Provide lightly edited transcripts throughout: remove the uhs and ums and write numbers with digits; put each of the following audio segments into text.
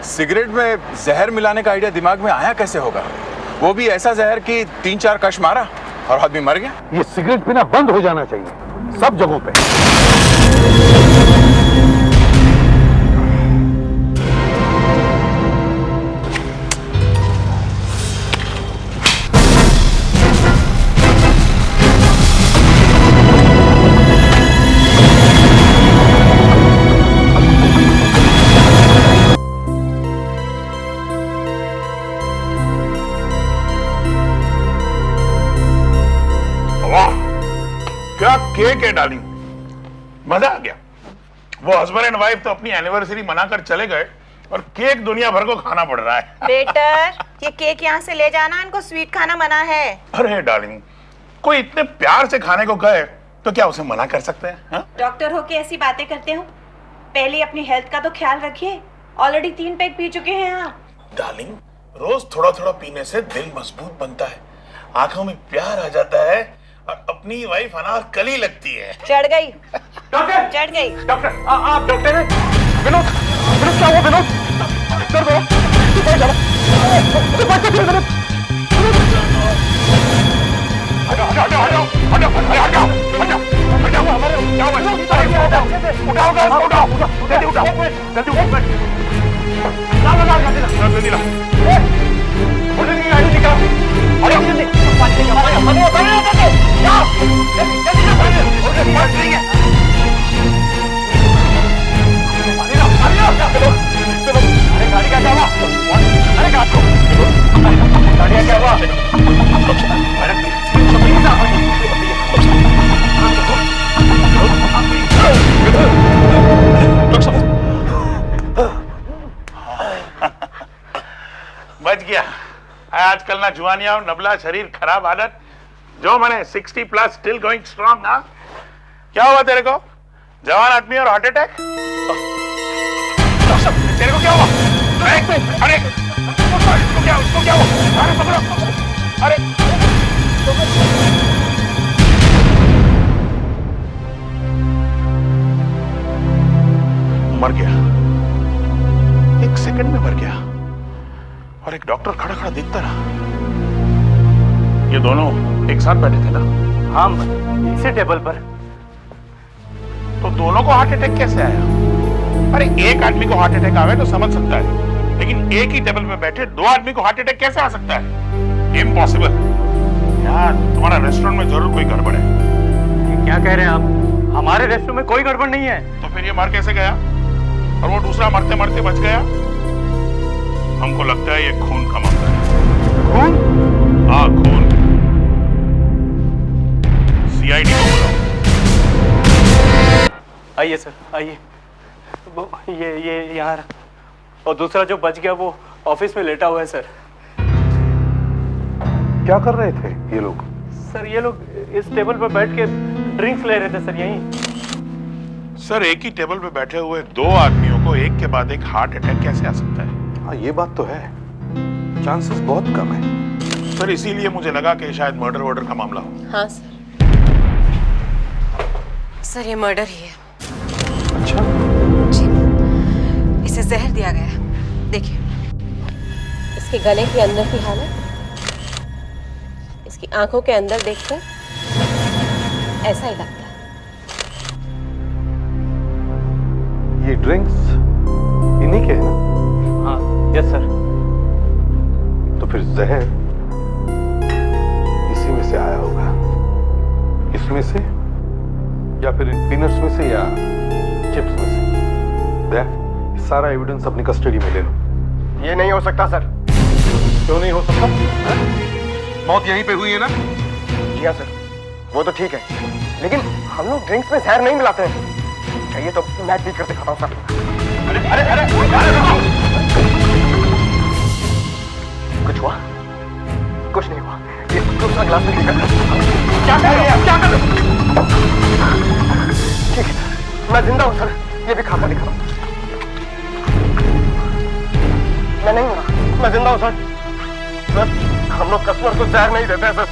Cigarette में जहर मिलाने का आइडिया दिमाग में आया कैसे होगा? वो भी ऐसा जहर कि 3-4 कश मारा और आदमी मर गया। ये सिगरेट पीना बंद हो जाना चाहिए सब जगहों पे। क्या केक है डार्लिंग, मजा आ गया। वो हस्बैंड एंड वाइफ तो अपनी एनिवर्सरी मनाकर चले गए और केक दुनिया भर को खाना पड़ रहा है। बेटर, ये केक यहाँ से ले जाना, इनको स्वीट खाना मना है। अरे डार्लिंग, कोई इतने प्यार से खाने को कहे तो क्या उसे मना कर सकते हैं? हा? डॉक्टर होके ऐसी बातें करते हो? पहले अपनी हेल्थ का तो ख्याल रखिए। ऑलरेडी 3 पैक पी चुके हैं आप। डार्लिंग, रोज थोड़ा थोड़ा पीने से दिल मजबूत बनता है, आंखों में प्यार आ जाता है और अपनी वाइफ अनारकली लगती है। चढ़ गई डॉक्टर, चढ़ गई। डॉक्टर आप डॉक्टर हैं? विनोद, विनोद क्या हुआ? विनोद दर्द हो रहा? बच गया। आजकल ना जुआनिया और नबला शरीर, खराब आदत, जो मैंने 60 प्लस स्टिल गोइंग स्ट्रॉन्ग ना। क्या हुआ तेरे को? जवान आदमी और हार्ट अटैक? तेरे को क्या हुआ? अरे उसको क्या हुआ? अरे पकड़ो, अरे मर गया, 1 सेकंड में मर गया। और एक डॉक्टर खड़ा खड़ा देखता रहा। ये दोनों एक साथ बैठे थे ना? हाँ, इसी टेबल पर। तो दोनों को हार्ट अटैक कैसे आया? अरे एक आदमी को हार्ट अटैक आवे तो समझ सकता है, लेकिन एक ही टेबल पे बैठे 2 आदमी को हार्ट अटैक कैसे आ सकता है? इम्पॉसिबल। यार तुम्हारा रेस्टोरेंट में जरूर कोई गड़बड़ है। ये क्या कह रहे हैं आप? हमारे रेस्टोरेंट में कोई गड़बड़ नहीं है। तो फिर ये मर कैसे गया? और वो दूसरा मरते मरते बच गया? हमको लगता है ये खून का मामला है। खून? हाँ, खून। सीआईडी को बुलाओ। आइए सर, आइए। वो ये यहाँ, और दूसरा जो बच गया वो ऑफिस में लेटा हुआ है सर। क्या कर रहे थे ये लोग? सर ये लोग इस टेबल पर बैठ के ड्रिंक्स ले रहे थे सर, यहीं। सर एक ही टेबल पे बैठे हुए 2 आदमियों को एक के बाद एक हार्ट अटैक कैसे आ सकता है? हाँ ये बात तो है, चांसेस बहुत कम है। सर इसीलिए मुझे लगा कि शायद मर्डर वर्डर का मामला हो। हाँ सर, सर ये मर्डर ही है। अच्छा, जी, इसे जहर दिया गया है। देखिए, इसके गले के अंदर की हालत, इसकी आंखों के अंदर देखकर ऐसा ही लगता है। ये ड्रिंक्स इन्हीं के हैं ना? हाँ, यस सर। तो फिर जहर इसी में से आया होगा, इसमें से या फिर इन पीनट्स में से या चिप्स में से। देख, सारा एविडेंस अपनी कस्टडी में ले लो। ये नहीं हो सकता सर। क्यों नहीं हो सकता? मौत यहीं पे हुई है ना? जी हाँ सर, वो तो ठीक है, लेकिन हम लोग ड्रिंक्स में जहर नहीं मिलाते हैं। चाहिए तो मैं पी कर दिखाता हूँ सर। अरे अरे अरे, कुछ हुआ? कुछ नहीं हुआ। ये दूसरा गिलास में लेकर क्या कर रहे हैं? क्या कर रहे हैं? ठीक है, मैं जिंदा हूँ सर, ये भी खाकर दिखा रहा हूँ। मैं नहीं मरा, मैं जिंदा हूँ सर। सर हम लोग कस्टमर को जहर नहीं देते हैं सर।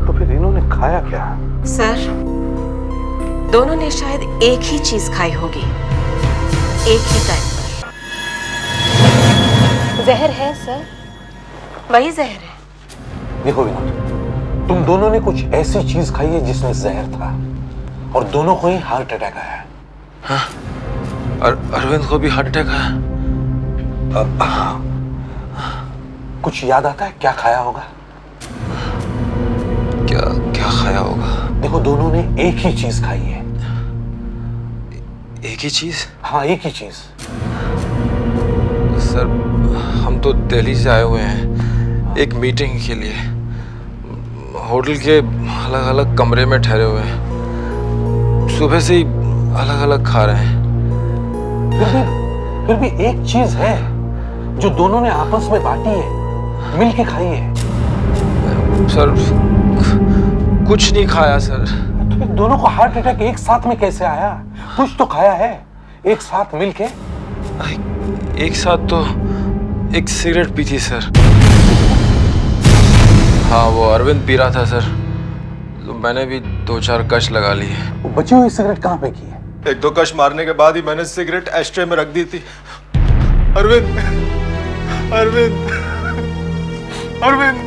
तो फिर इन्होंने खाया क्या? सर, दोनों ने शायद एक ही चीज खाई होगी, एक ही टाइम पर। जहर है सर, वही जहर है। देखो विनोद, तुम दोनों ने कुछ ऐसी चीज खाई है जिसमें जहर था और दोनों को ही हार्ट अटैक आया। हाँ, और अरविंद को भी हार्ट अटैक आया। कुछ याद आता है क्या खाया होगा? क्या क्या खाया होगा? देखो दोनों ने एक ही चीज खाई है। एक ही चीज? हाँ, एक ही चीज। सर, हम तो दिल्ली से आए हुए हैं एक मीटिंग के लिए। होटल के अलग अलग कमरे में ठहरे हुए हैं। सुबह से ही अलग अलग खा रहे हैं। फिर भी एक चीज है जो दोनों ने आपस में बांटी है, मिल के खाई है। सर, कुछ नहीं खाया सर। तो फिर दोनों को हार्ट अटैक एक साथ में कैसे आया? कुछ तो खाया है एक साथ मिल के। एक साथ तो एक सिगरेट पी थी सर। हाँ, वो अरविंद पी रहा था सर, तो मैंने भी 2-4 कश लगा लिए। वो बची हुई सिगरेट कहाँ पे की है? 1-2 कश मारने के बाद ही मैंने सिगरेट एस्ट्रे में रख दी थी। अरविंद, अरविंद, अरविंद,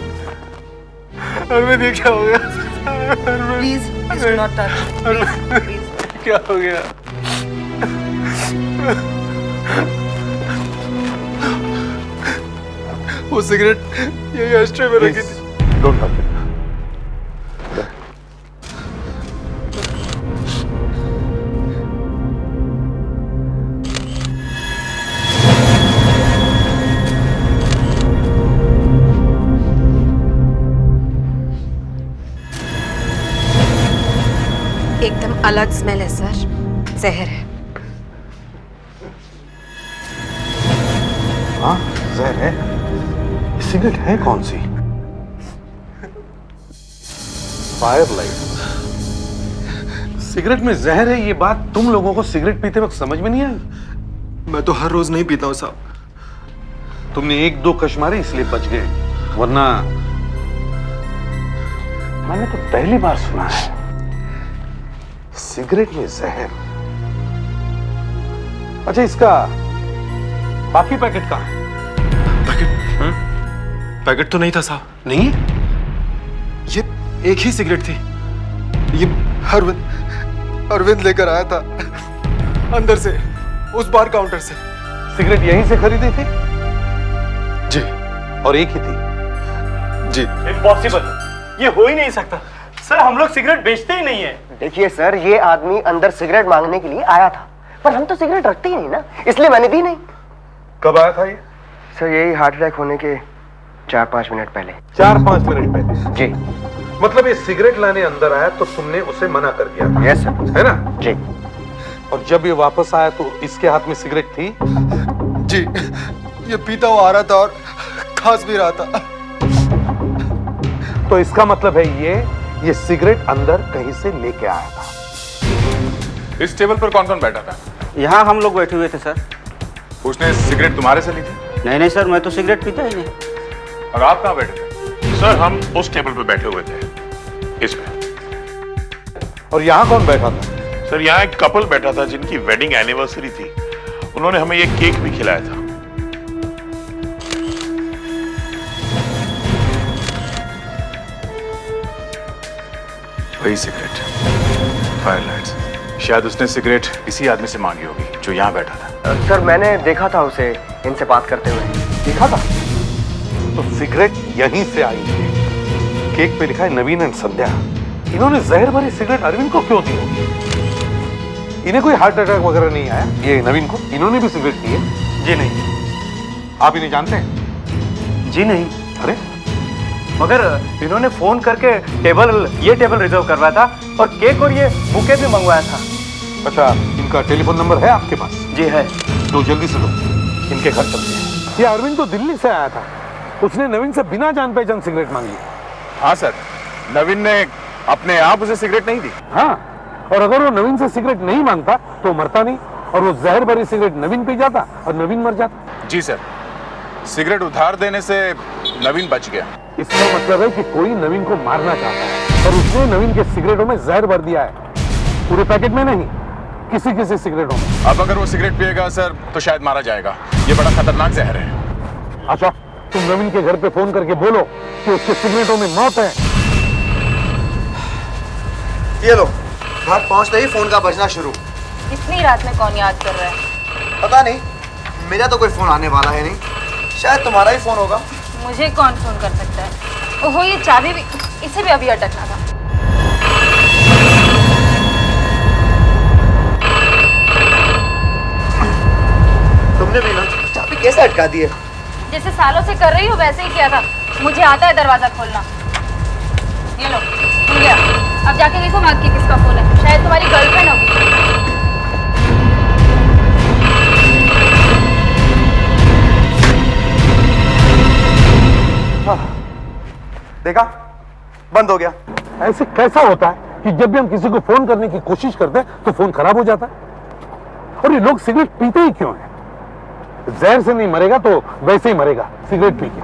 अरविंद, ये क्या हो गया? Please do not touch. क्या हो गया? वो सिगरेट यही एस्ट्रे में रखी थी। Don't touch it. एकदम अलग स्मेल है सर, जहर है। हाँ, जहर है। सिगरेट है कौन सी? Fire light. सिगरेट में जहर है, ये बात तुम लोगों को सिगरेट पीते वक्त समझ में नहीं आई? मैं तो हर रोज नहीं पीता हूँ साहब। तुमने 1-2 कश मारे इसलिए बच गए, वरना मैंने तो पहली बार सुना है सिगरेट में जहर। अच्छा, इसका बाकी पैकेट कहाँ है? पैकेट तो नहीं था साहब। नहीं है? ये एक ही सिगरेट थी। ये अरविंद लेकर आया था अंदर से, उस बार काउंटर से। सिगरेट यहीं से खरीदी थी? जी। और एक ही थी? जी। इम्पॉसिबल, ये हो ही नहीं सकता सर। हम लोग सिगरेट बेचते ही नहीं है। देखिए सर, ये आदमी अंदर सिगरेट मांगने के लिए आया था, पर हम तो सिगरेट रखते ही नहीं ना, इसलिए मैंने दी नहीं। कब आया था ये? सर यही हार्ट अटैक होने के 4-5 मिनट पहले। 4-5 मिनट पहले? जी। मतलब ये सिगरेट लाने अंदर आया तो तुमने उसे मना कर दिया? Yes sir. है ना? जी। और जब ये वापस आया तो इसके हाथ में सिगरेट थी? जी, ये पीता हुआ आ रहा था और खास भी रहा था। तो इसका मतलब है ये सिगरेट अंदर कहीं से लेके आया था। इस टेबल पर कौन कौन बैठा था? यहाँ हम लोग बैठे हुए थे सर। उसने सिगरेट तुम्हारे से ली थी? नहीं सर, मैं तो सिगरेट पीता ही नहीं। और आप कहाँ बैठे थे? सर, हम उस टेबल पे बैठे हुए थे, इसमें। और यहाँ कौन बैठा था? सर, यहाँ एक कपल बैठा था जिनकी वेडिंग एनिवर्सरी थी। उन्होंने हमें ये केक भी खिलाया था। वही सिगरेट, फायरलाइट्स। शायद उसने सिगरेट इसी आदमी से मांगी होगी जो यहाँ बैठा था। सर मैंने देखा था उसे इनसे बात करते हुए। देखा था? तो सिगरेट यहीं से आई है। केक पे लिखा है नवीन एंड संध्या। इन्होंने जहर भरी सिगरेट अरविंद को क्यों दी होगी? इन्हें कोई हार्ट अटैक वगैरह नहीं आया? ये नवीन को इन्होंने भी सिगरेट पी है? जी नहीं। आप इन्हें जानते हैं? जी नहीं। अरे, मगर इन्होंने फोन करके ये टेबल रिजर्व करवाया था और केक और ये बुके भी मंगवाया था। अच्छा, इनका टेलीफोन नंबर है आपके पास? जी है। तो जल्दी से दो, इनके घर चलते हैं। ये अरविंद तो दिल्ली से आया था, उसने नवीन से बिना जान पहचान सिगरेट मांगी। हाँ सर, नवीन ने अपने आप उसे सिगरेट नहीं दी। हाँ, और अगर वो नवीन से सिगरेट नहीं मांगता तो मरता नहीं, और वो जहर भरी सिगरेट नवीन पी जाता और नवीन मर जाता। जी सर, सिगरेट उधार देने से नवीन बच गया। इसका मतलब है कि कोई नवीन को मारना चाहता है और उसने नवीन के सिगरेटों में जहर भर दिया है। पूरे पैकेट में नहीं, किसी किसी सिगरेटों में। अब अगर वो सिगरेट पिएगा सर तो शायद मारा जाएगा। ये बड़ा खतरनाक जहर है। अच्छा, तुम नवीन के घर पे फोन करके बोलो कि उसके सिगरेटों में मौत है। ये लो, घर पहुंचते ही फोन का बजना शुरू। इतनी रात में कौन याद कर रहा है? पता नहीं, मेरा तो कोई फोन आने वाला है नहीं, शायद तुम्हारा ही फोन होगा। मुझे कौन फोन कर सकता है? ओहो, ये चाबी भी, इसे भी अभी अटकना था। तुमने भी ना चाबी कैसे अटका दी है? जैसे सालों से कर रही हो वैसे ही किया था। मुझे आता है दरवाजा खोलना। ये लो, खुल गया। अब जाके देखो माँ की किसका फोन है, शायद तुम्हारी गर्लफ्रेंड होगी। देखा, बंद हो गया। ऐसे कैसा होता है कि जब भी हम किसी को फोन करने की कोशिश करते हैं तो फोन खराब हो जाता है? और ये लोग सिगरेट पीते ही क्यों हैं? जहर से नहीं मरेगा तो वैसे ही मरेगा, सिगरेट पी के।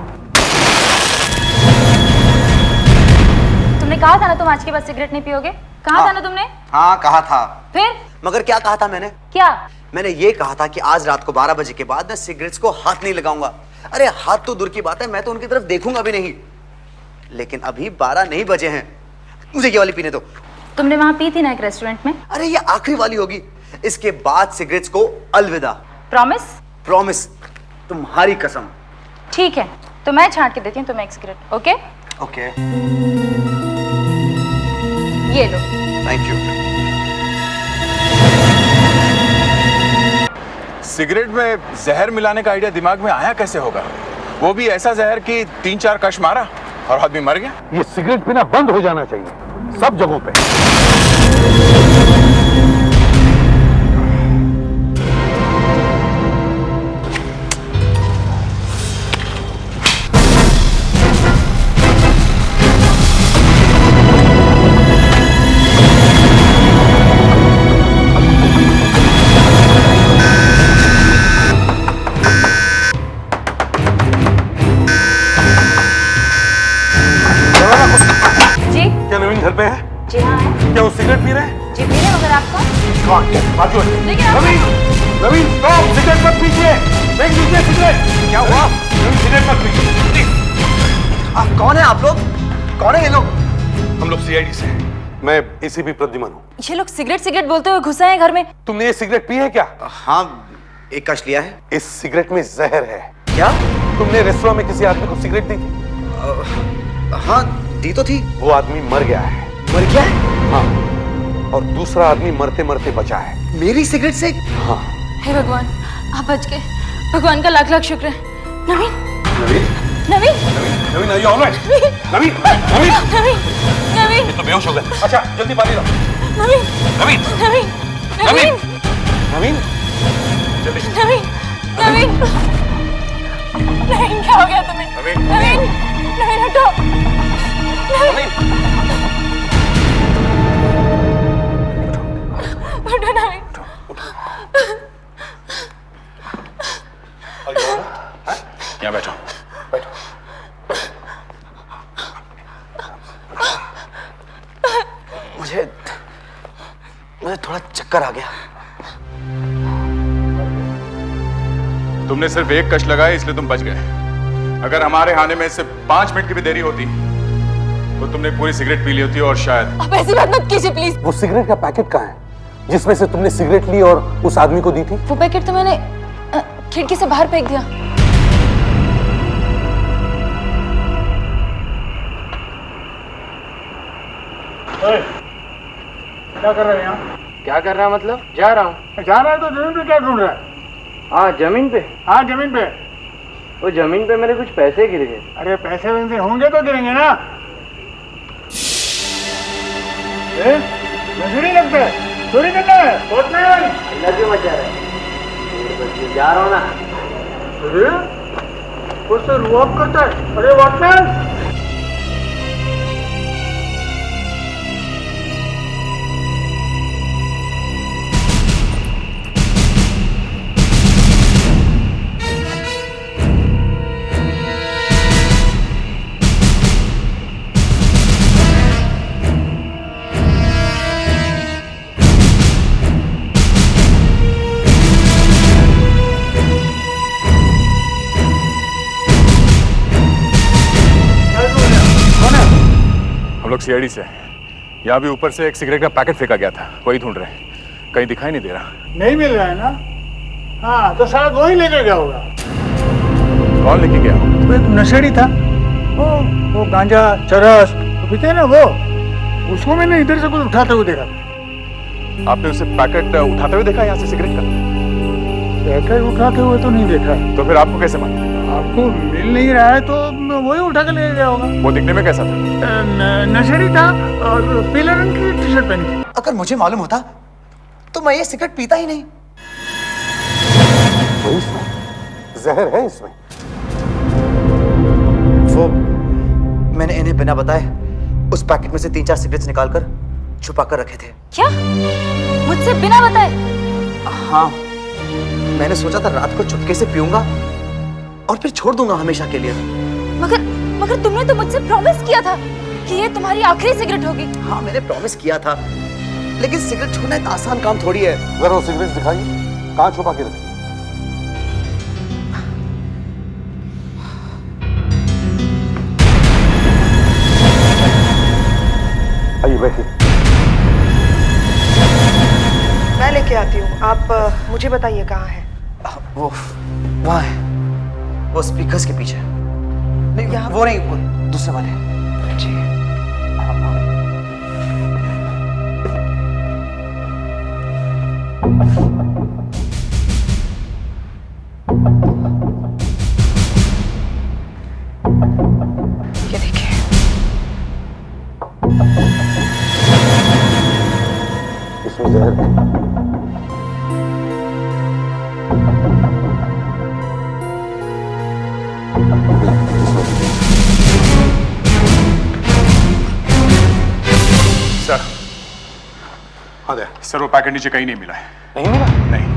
तुमने कहा था ना तुम आज के बाद सिगरेट नहीं पियोगे? कहा था ना तुमने? हाँ, कहा था। फिर? मगर क्या कहा था मैंने? क्या? मैंने ये कहा था कि आज रात को 12 बजे के बाद मैं सिगरेट्स को हाथ नहीं लगाऊंगा। अरे हाथ तो दूर की बात है, मैं तो उनकी तरफ देखूंगा भी नहीं। लेकिन अभी 12 नहीं बजे हैं, मुझे ये वाली पीने दो। तुमने वहां पी थी ना एक रेस्टोरेंट में? अरे ये आखिरी वाली होगी, इसके बाद सिगरेट्स को अलविदा। प्रॉमिस? प्रॉमिस, तुम्हारी कसम। ठीक है, तो मैं छांट के देती हूँ तुम्हें एक सिगरेट। ओके? ओके, ये लो। Thank you. सिगरेट में जहर मिलाने का आइडिया दिमाग में आया कैसे होगा? वो भी ऐसा जहर कि 3-4 कश मारा और आदमी मर गया। ये सिगरेट पीना बंद हो जाना चाहिए सब जगहों पे। जी? क्या नवीन घर पे है? जी हाँ है। क्या वो सिगरेट पी रहे हैं? जी पी रहे, मगर आपका? कौन? बाजू हट। लेकिन आप- नवीन, नवीन स्टॉप, सिगरेट मत पीजिए। फेंक दीजिए सिगरेट। क्या हुआ? नवीन सिगरेट मत पीजिए। कौन है आप लोग? कौन है ये लोग? हम लोग सीआईडी से हैं। मैं एसीपी प्रद्युमन हूँ। ये लोग सिगरेट सिगरेट बोलते हुए घुस आए हैं घर में। तुमने ये सिगरेट पी है क्या? हाँ, एक कश लिया है। इस सिगरेट में जहर है। क्या? तुमने रेस्टोरेंट में किसी आदमी को सिगरेट दी थी? हाँ, दी तो थी। वो आदमी मर गया है। मर गया है? हाँ, और दूसरा आदमी मरते मरते बचा है। मेरी सिगरेट से? हाँ। हे भगवान, आप बच गए। भगवान का लाख लाख शुक्र है। नवीन, नवीन, नवीन, नवीन, are you all right? नवीन, नवीन, नवीन, नवीन, तो बेहोश हो गए। अच्छा, जल्दी पानी लाओ। नवीन, नवीन, नवीन, नवीन, नवीन, जल्दी। नवीन, नवीन, नवीन, क्या हो गया तुम्हें? नवीन, नवीन, नवीन उठो। नवीन, उठो नवीन। यहाँ बैठो। मुझे थोड़ा चक्कर आ गया। तुमने सिर्फ एक कश लगाया इसलिए तुम बच गए। अगर हमारे आने में सिर्फ 5 मिनट की भी देरी होती तो तुमने पूरी सिगरेट पी ली होती और शायद। आप ऐसी बात मत कीजिए प्लीज। वो सिगरेट का पैकेट कहाँ है जिसमें से तुमने सिगरेट ली और उस आदमी को दी थी? वो पैकेट तो मैंने खिड़की से बाहर फेंक दिया। क्या कर रहे हैं यहाँ? क्या कर रहा मतलब? जा रहा हूँ। जा रहा है तो जमीन पे क्या ढूंढ रहा है? हाँ, जमीन पे। हाँ, जमीन पे। वो जमीन पे मेरे कुछ पैसे गिर गए। अरे पैसे वैसे होंगे तो गिरेंगे ना। मजदूरी लगता है, चोरी करना है। क्यों मचा रहा है? जा रहा हूँ ना। अरे उससे रुआब करता है। अरे वॉचमैन, लोग सीआईडी से हैं। यहाँ भी ऊपर से एक सिगरेट का पैकेट फेंका गया था, वही ढूंढ रहे हैं। कहीं दिखाई नहीं दे रहा। नहीं मिल रहा है ना? हाँ तो शायद वही लेके गया होगा। कौन लेके गया? तो एक नशेड़ी था, वो गांजा चरस तो पीते हैं ना वो, उसको मैंने इधर से कुछ उठाते हुए देखा। आपने उसे पैकेट उठाते हुए देखा यहाँ से सिगरेट का? पैकेट उठाते हुए तो नहीं देखा। तो फिर आपको कैसे मालूम? आपको मिल नहीं रहा है तो वही उठा के ले गया होगा। वो दिखने में कैसा था? नशेड़ी था और पीले रंग की टी शर्ट पहनी थी। अगर मुझे मालूम होता तो मैं ये सिगरेट पीता ही नहीं। वही इसमें जहर है इसमें। वो मैंने इन्हें बिना बताए उस पैकेट में से 3-4 सिगरेट्स निकालकर छुपा कर रखे थे। क्या? मुझसे बिना बताए? हाँ, मैंने सोचा था रात को चुपके से पीऊंगा और फिर छोड़ दूंगा हमेशा के लिए। मगर तुमने तो मुझसे प्रॉमिस किया था कि ये तुम्हारी आखिरी सिगरेट होगी। हाँ, मैंने प्रॉमिस किया था, लेकिन सिगरेट छोड़ना एक आसान काम थोड़ी है। जरा वो सिगरेट दिखाइए, कहाँ छुपा के रखी? आइए बैठिए। मैं लेके आती हूँ, आप मुझे बताइए कहाँ है। वो वहाँ है, वो स्पीकर्स के पीछे। नहीं, वो नहीं, वो दूसरे वाले। जी। ये देखिए। इसमें जहर है। सर, हाँ दे। सर वो पैकेट नीचे कहीं नहीं मिला है। नहीं मिला? नहीं।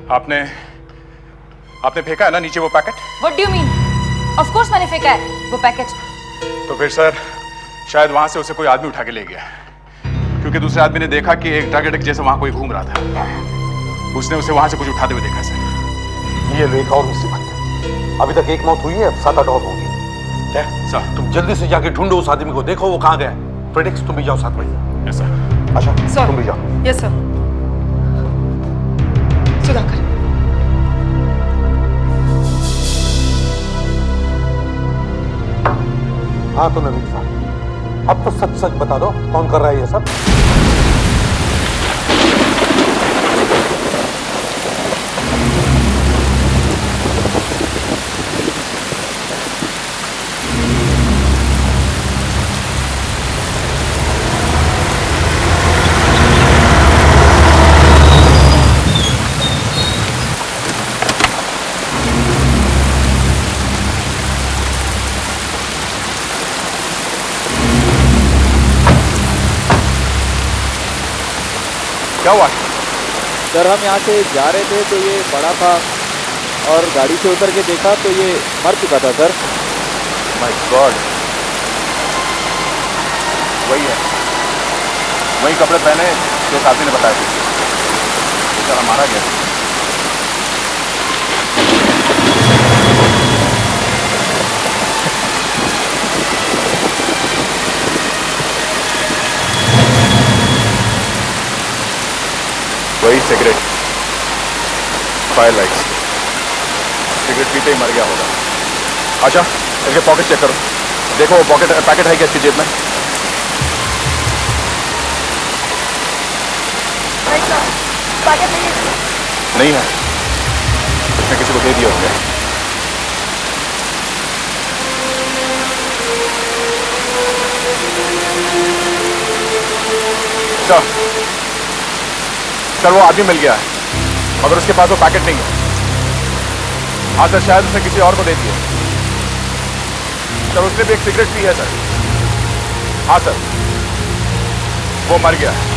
आपने फेंका है ना नीचे वो packet? What do you mean? Of course मैंने फेंका है वो पैकेट। तो फिर सर शायद वहां से उसे कोई आदमी उठा के ले गया, क्योंकि दूसरे आदमी ने देखा कि एक ड्रग एडिक्ट जैसे वहां कोई घूम रहा था। उसने उसे वहां से कुछ उठाते हुए देखा सर। ये लो एक और मुसीबत। अभी तक एक मौत हुई है, अब 7-8 और होगी। क्या सर? तुम जल्दी से जाके ढूंढो उस आदमी को, देखो वो कहाँ गया है। फ्रेडेक्स तुम भी जाओ साथ में। Yes sir. अच्छा सर। तुम भी जाओ। Yes sir. सुधाकर। हाँ तो नवीन साहब, अब तो सच सच बता दो कौन कर रहा है ये सब? क्या हुआ? सर हम यहाँ से जा रहे थे तो ये पड़ा था और गाड़ी से उतर के देखा तो ये मर चुका था सर। माय गॉड, वही है, वही कपड़े पहने जो आदमी ने बताया था। बेचारा मारा गया। वही सिगरेट, फायर लाइट्स, सिगरेट पीते ही मर गया होगा। अच्छा इसके पॉकेट चेक करो, देखो वो पैकेट है क्या इसकी जेब में? पैकेट नहीं है, इसने किसी को दे दिया होगा। सर वो आदमी मिल गया है, मगर उसके पास वो पैकेट नहीं है। हाँ सर, शायद उसने किसी और को दे दिया। सर उसने भी एक सिगरेट पी है सर। हाँ सर, वो मर गया है।